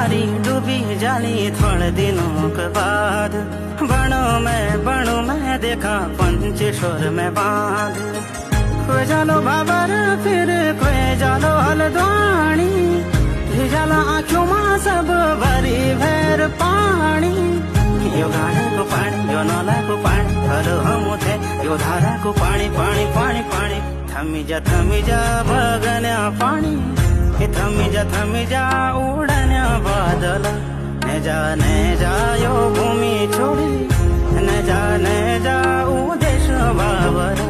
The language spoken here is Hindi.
मारी डूबी जाली थोड़े दिनों के बाद। बणों में देखा पंचेश्वर में बांध। कोई जालो बाबर फिर कोई जालो हल्द्वानी, भिजाला आँखों में सब भरी भैर पानी। यो गाने को पानी, यो नाला को पानी, हलो हम थे यो धारा को पानी पानी पानी पानी। थमी जा भगन्या पानी, थमी जा उड़न्या बादल। ने जा यो भूमि छोड़ी, ने जा ऊ देश बाबर।